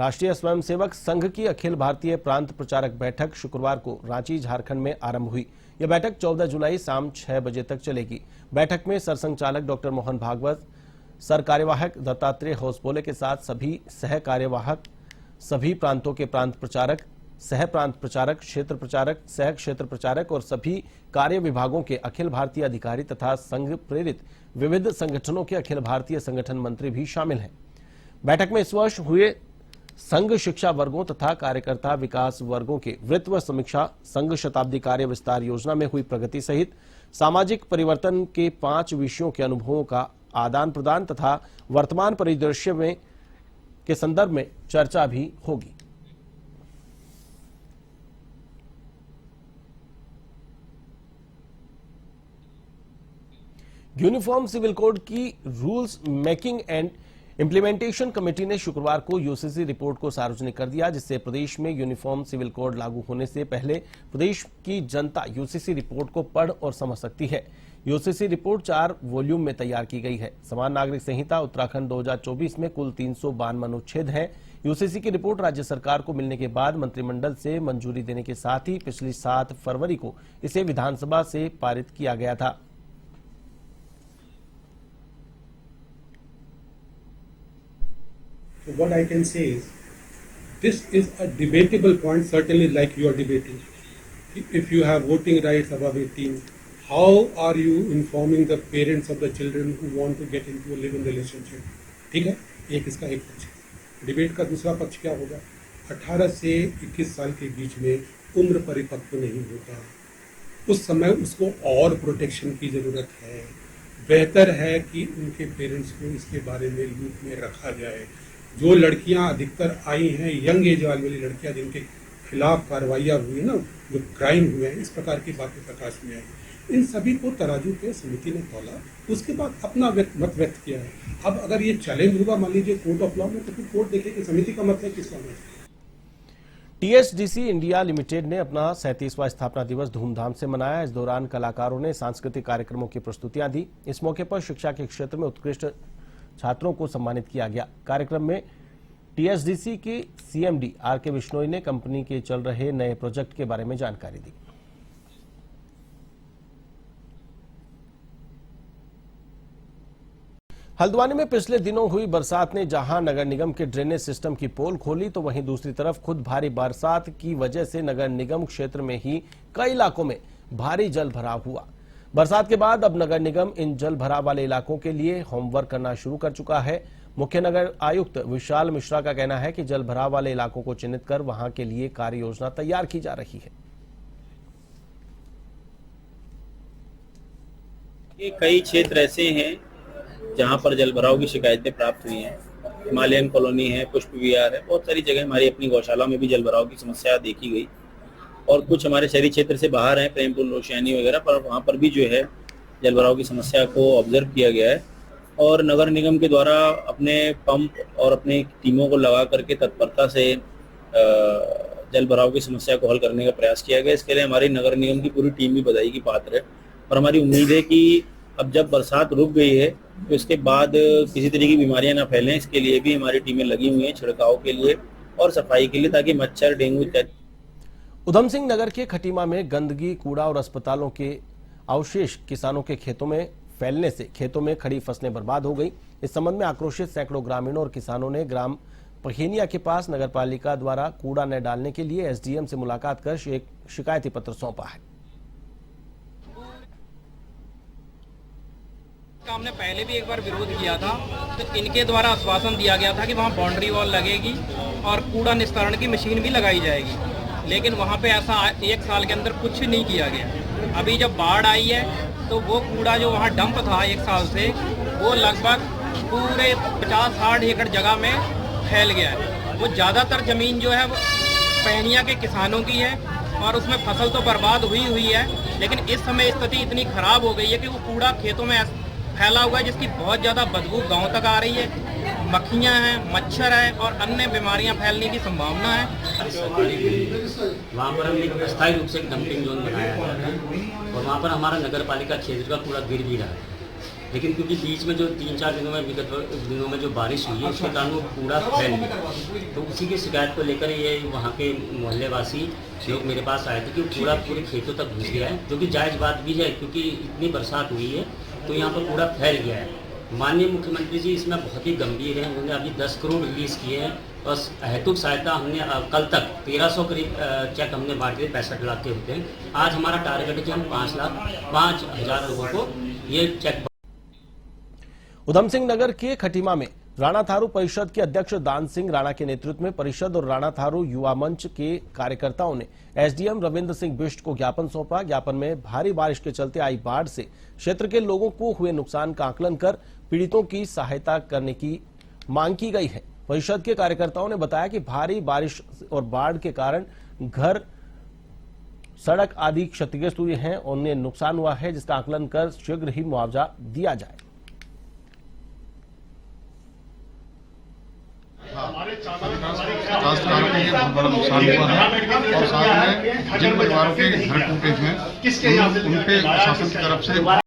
राष्ट्रीय स्वयंसेवक संघ की अखिल भारतीय प्रांत प्रचारक बैठक शुक्रवार को रांची, झारखंड में आरंभ हुई। यह बैठक 14 जुलाई शाम 6 बजे तक चलेगी। बैठक में सरसंघचालक डॉक्टर मोहन भागवत, सर कार्यवाहक दत्तात्रेय होसबोले के साथ सभी सह कार्यवाहक, सभी प्रांतों के प्रांत प्रचारक, सह प्रांत प्रचारक, क्षेत्र प्रचारक, सह क्षेत्र प्रचारक और सभी कार्य विभागों के अखिल भारतीय अधिकारी तथा संघ प्रेरित विविध संगठनों के अखिल भारतीय संगठन मंत्री भी शामिल हैं। बैठक में इस वर्ष हुए संघ शिक्षा वर्गों तथा कार्यकर्ता विकास वर्गों के वृत्त व समीक्षा, संघ शताब्दी कार्य विस्तार योजना में हुई प्रगति सहित सामाजिक परिवर्तन के 5 विषयों के अनुभवों का आदान प्रदान तथा वर्तमान परिदृश्य में के संदर्भ में चर्चा भी होगी। यूनिफॉर्म सिविल कोड की rules making and implementation committee ने शुक्रवार को यूसीसी रिपोर्ट को सार्वजनिक कर दिया, जिससे प्रदेश में यूनिफॉर्म सिविल कोड लागू होने से पहले प्रदेश की जनता यूसीसी रिपोर्ट को पढ़ और समझ सकती है। यूसीसी रिपोर्ट 4 वॉल्यूम में तैयार की गई है। समान नागरिक संहिता उत्तराखंड 2024 में कुल 352 अनुच्छेद हैं। यूसीसी की रिपोर्ट राज्य सरकार को मिलने के बाद मंत्रिमंडल से मंजूरी देने के साथ ही पिछली 7 फरवरी को इसे विधानसभा से पारित किया गया था। So what I can say is, this is a debatable point, certainly like you are debating. If you have voting rights above 18, how are you informing the parents of the children who want to get into a live-in relationship? ठीक है, एक इसका एक पक्ष है। Debate का दूसरा पक्ष क्या होगा? 18 से 21 साल के बीच में उम्र परिपक्व नहीं होता, उस समय उसको और प्रोटेक्शन की जरूरत है। बेहतर है कि उनके पेरेंट्स को इसके बारे में लूप में रखा जाए। जो लड़कियां अधिकतर आई हैं, यंग एज वाली लड़कियां जिनके खिलाफ कार्रवाइयाँ हुई ना, जो क्राइम हुए हैं, इस प्रकार की बातें प्रकाश में आई, इन सभी को तराजू पे समिति ने तोला, उसके बाद अपना मत व्यक्त किया है। अब अगर ये चैलेंज होगा मान लीजिए कोर्ट ऑफ लॉ में, तो फिर कोर्ट देखे कि समिति का मत है किसका मत है। टीएचडीसी इंडिया लिमिटेड ने अपना 37वां स्थापना दिवस धूमधाम से मनाया। इस दौरान कलाकारों ने सांस्कृतिक कार्यक्रमों की प्रस्तुतियां दी। इस मौके पर शिक्षा के क्षेत्र में उत्कृष्ट छात्रों को सम्मानित किया गया। कार्यक्रम में टीएचडीसी के सीएमडी आरके बिश्नोई ने कंपनी के चल रहे नए प्रोजेक्ट के बारे में जानकारी दी। हल्द्वानी में पिछले दिनों हुई बरसात ने जहां नगर निगम के ड्रेनेज सिस्टम की पोल खोली, तो वहीं दूसरी तरफ खुद भारी बरसात की वजह से नगर निगम क्षेत्र में ही कई इलाकों में भारी जल भराव हुआ। बरसात के बाद अब नगर निगम इन जल भराव वाले इलाकों के लिए होमवर्क करना शुरू कर चुका है। मुख्य नगर आयुक्त विशाल मिश्रा का कहना है कि जल भराव वाले इलाकों को चिन्हित कर वहां के लिए कार्य योजना तैयार की जा रही है। ये कई क्षेत्र ऐसे हैं जहां पर जल भराव की शिकायतें प्राप्त हुई हैं। हिमालयन कॉलोनी है, पुष्प विहार है, बहुत सारी जगह हमारी अपनी गौशाला में भी जल भराव की समस्या देखी गई। और कुछ हमारे शहरी क्षेत्र से बाहर हैं, प्रेमपुर, रोशैनी वगैरह, पर वहाँ पर भी जो है जल भराव की समस्या को ऑब्जर्व किया गया है। और नगर निगम के द्वारा अपने पंप और अपनी टीमों को लगा करके तत्परता से जल भराव की समस्या को हल करने का प्रयास किया गया। इसके लिए हमारी नगर निगम की पूरी टीम भी बधाई की पात्र है। और हमारी उम्मीद है कि अब जब बरसात रुक गई है तो इसके बाद किसी तरह की बीमारियां ना फैलें, इसके लिए भी हमारी टीमें लगी हुई हैं छिड़काव के लिए और सफाई के लिए, ताकि मच्छर, डेंगू इत्यादि। उधम सिंह नगर के खटीमा में गंदगी, कूड़ा और अस्पतालों के अवशेष किसानों के खेतों में फैलने से खेतों में खड़ी फसलें बर्बाद हो गई। इस संबंध में आक्रोशित सैकड़ों ग्रामीणों और किसानों ने ग्राम पहेनिया के पास नगरपालिका द्वारा कूड़ा न डालने के लिए एसडीएम से मुलाकात कर एक शिकायती पत्र सौंपा है। हमने पहले भी एक बार विरोध किया था, तो इनके द्वारा आश्वासन दिया गया था कि वहाँ बाउंड्री वॉल लगेगी और कूड़ा निस्तारण की मशीन भी लगाई जाएगी, लेकिन वहाँ पे ऐसा 1 साल के अंदर कुछ नहीं किया गया। अभी जब बाढ़ आई है तो वो कूड़ा जो वहाँ डंप था 1 साल से, वो लगभग पूरे 50-60 एकड़ जगह में फैल गया है। वो ज़्यादातर ज़मीन जो है वो पहनिया के किसानों की है और उसमें फसल तो बर्बाद हुई है, लेकिन इस समय स्थिति इतनी ख़राब हो गई है कि वो कूड़ा खेतों में फैला हुआ है, जिसकी बहुत ज़्यादा बदबू गांव तक आ रही है। मक्खियां हैं, मच्छर है और अन्य बीमारियां फैलने की संभावना है। वहाँ पर हमने अस्थायी रूप से एक डंपिंग जोन बनाया है और वहाँ पर हमारा नगर पालिका क्षेत्र का कूड़ा गिर भी रहा है। लेकिन क्योंकि बीच में जो 3-4 दिनों में विगत दिनों में जो बारिश हुई है उसके कारण वो कूड़ा फैल गया, तो उसी की शिकायत को लेकर ये वहाँ के मोहल्ले वासी लोग मेरे पास आए थे कि कूड़ा पूरे खेतों तक घुस गया है, जो कि जायज़ बात भी है क्योंकि इतनी बरसात हुई है तो यहाँ पर कूड़ा फैल गया है। माननीय मुख्यमंत्री जी इसमें बहुत ही गंभीर हैं, उन्होंने अभी 10 करोड़ रिलीज़ किए हैं और हेतुक सहायता हमने कल तक 1300 करीब चेक हमने बांटे, 65 लाख के होते हैं। आज हमारा टारगेट है कि हम 5,05,000 लोगों को ये चेक। उधम सिंह नगर के खटीमा में राणा थारू परिषद के अध्यक्ष दान सिंह राणा के नेतृत्व में परिषद और राणा थारू युवा मंच के कार्यकर्ताओं ने एसडीएम रविंद्र सिंह बिष्ट को ज्ञापन सौंपा। ज्ञापन में भारी बारिश के चलते आई बाढ़ से क्षेत्र के लोगों को हुए नुकसान का आकलन कर पीड़ितों की सहायता करने की मांग की गई है। परिषद के कार्यकर्ताओं ने बताया कि भारी बारिश और बाढ़ के कारण घर, सड़क आदि क्षतिग्रस्त हुए हैं, उन्हें नुकसान हुआ है, जिसका आकलन कर शीघ्र ही मुआवजा दिया जाए। काश्तकारों को ये बहुत बड़ा नुकसान हुआ है और साथ में जिन परिवारों के घर टूटे हैं उन पे शासन की तरफ से